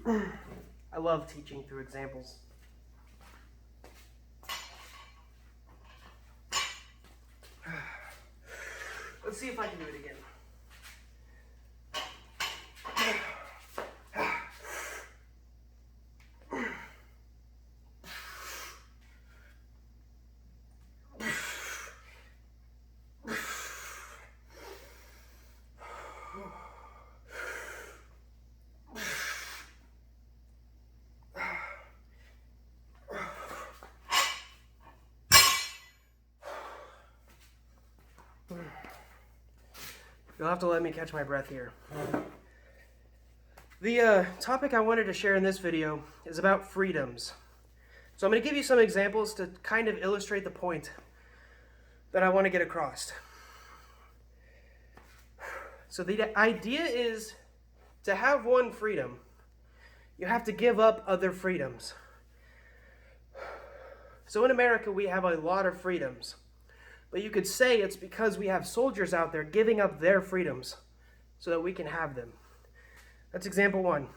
I love teaching through examples. Let's see if I can do it again. You'll have to let me catch my breath here. The topic I wanted to share in this video is about freedoms. So I'm going to give you some examples to kind of illustrate the point that I want to get across. So the idea is to have one freedom, you have to give up other freedoms. So in America, we have a lot of freedoms. But you could say it's because we have soldiers out there giving up their freedoms so that we can have them. That's example one.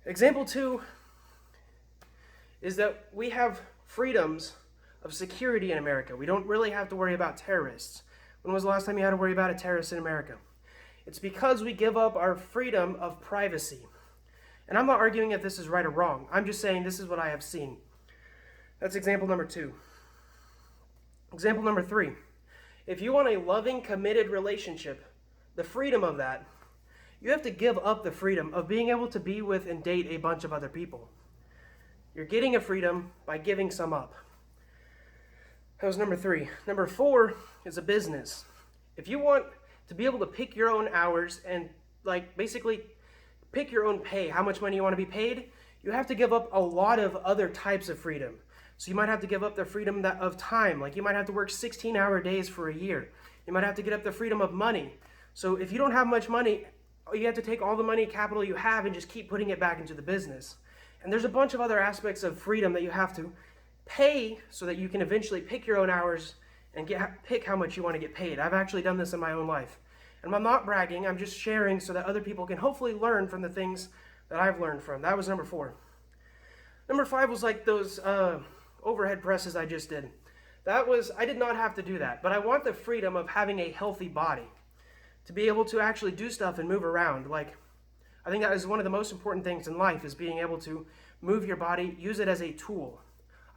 Example two is that we have freedoms of security in America. We don't really have to worry about terrorists. When was the last time you had to worry about a terrorist in America? It's because we give up our freedom of privacy. And I'm not arguing if this is right or wrong. I'm just saying this is what I have seen. That's example number two. Example number three. If you want a loving, committed relationship, the freedom of that, you have to give up the freedom of being able to be with and date a bunch of other people. You're getting a freedom by giving some up. That was number three. Number four is a business. If you want to be able to pick your own hours and basically pick your own pay, how much money you want to be paid, you have to give up a lot of other types of freedom. So you might have to give up the freedom of time. Like you might have to work 16-hour days for a year. You might have to give up the freedom of money. So if you don't have much money, you have to take all the money capital you have and just keep putting it back into the business. And there's a bunch of other aspects of freedom that you have to pay so that you can eventually pick your own hours and pick how much you want to get paid. I've actually done this in my own life. And I'm not bragging, I'm just sharing so that other people can hopefully learn from the things that I've learned from. That was number four. Number five was like those overhead presses I just did. I did not have to do that, but I want the freedom of having a healthy body, to be able to actually do stuff and move around. I think that is one of the most important things in life, is being able to move your body, use it as a tool.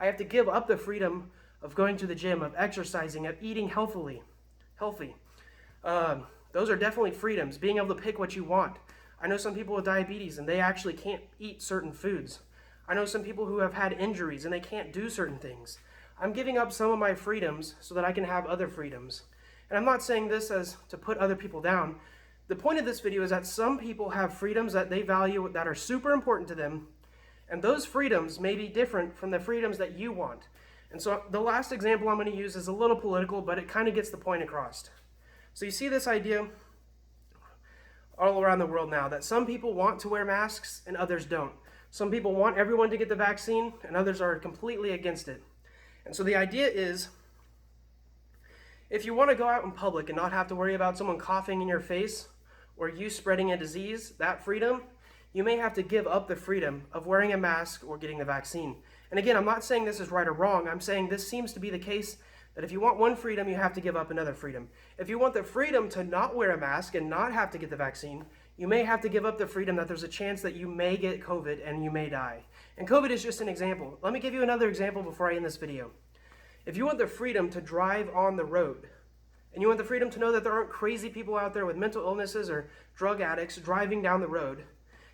I have to give up the freedom of going to the gym, of exercising, of eating healthy. Those are definitely freedoms, being able to pick what you want. I know some people with diabetes and they actually can't eat certain foods. I know some people who have had injuries and they can't do certain things. I'm giving up some of my freedoms so that I can have other freedoms. And I'm not saying this as to put other people down. The point of this video is that some people have freedoms that they value that are super important to them, and those freedoms may be different from the freedoms that you want. And so the last example I'm going to use is a little political, but it kind of gets the point across. So you see this idea all around the world now that some people want to wear masks and others don't. Some people want everyone to get the vaccine, and others are completely against it. And so the idea is, if you want to go out in public and not have to worry about someone coughing in your face or you spreading a disease, that freedom, you may have to give up the freedom of wearing a mask or getting the vaccine. And again, I'm not saying this is right or wrong. I'm saying this seems to be the case, that if you want one freedom, you have to give up another freedom. If you want the freedom to not wear a mask and not have to get the vaccine, you may have to give up the freedom that there's a chance that you may get COVID and you may die. And COVID is just an example. Let me give you another example before I end this video. If you want the freedom to drive on the road, and you want the freedom to know that there aren't crazy people out there with mental illnesses or drug addicts driving down the road,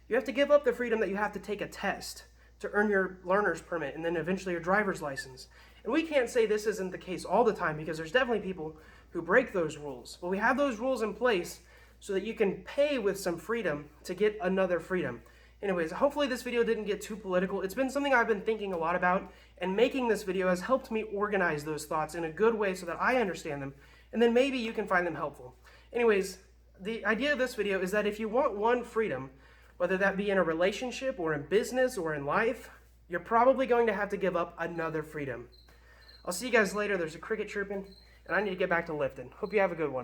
you have to give up the freedom that you have to take a test to earn your learner's permit and then eventually your driver's license. And we can't say this isn't the case all the time, because there's definitely people who break those rules. But we have those rules in place so that you can pay with some freedom to get another freedom. Anyways, hopefully this video didn't get too political. It's been something I've been thinking a lot about, and making this video has helped me organize those thoughts in a good way so that I understand them, and then maybe you can find them helpful. Anyways, the idea of this video is that if you want one freedom, whether that be in a relationship or in business or in life, you're probably going to have to give up another freedom. I'll see you guys later. There's a cricket chirping, and I need to get back to lifting. Hope you have a good one.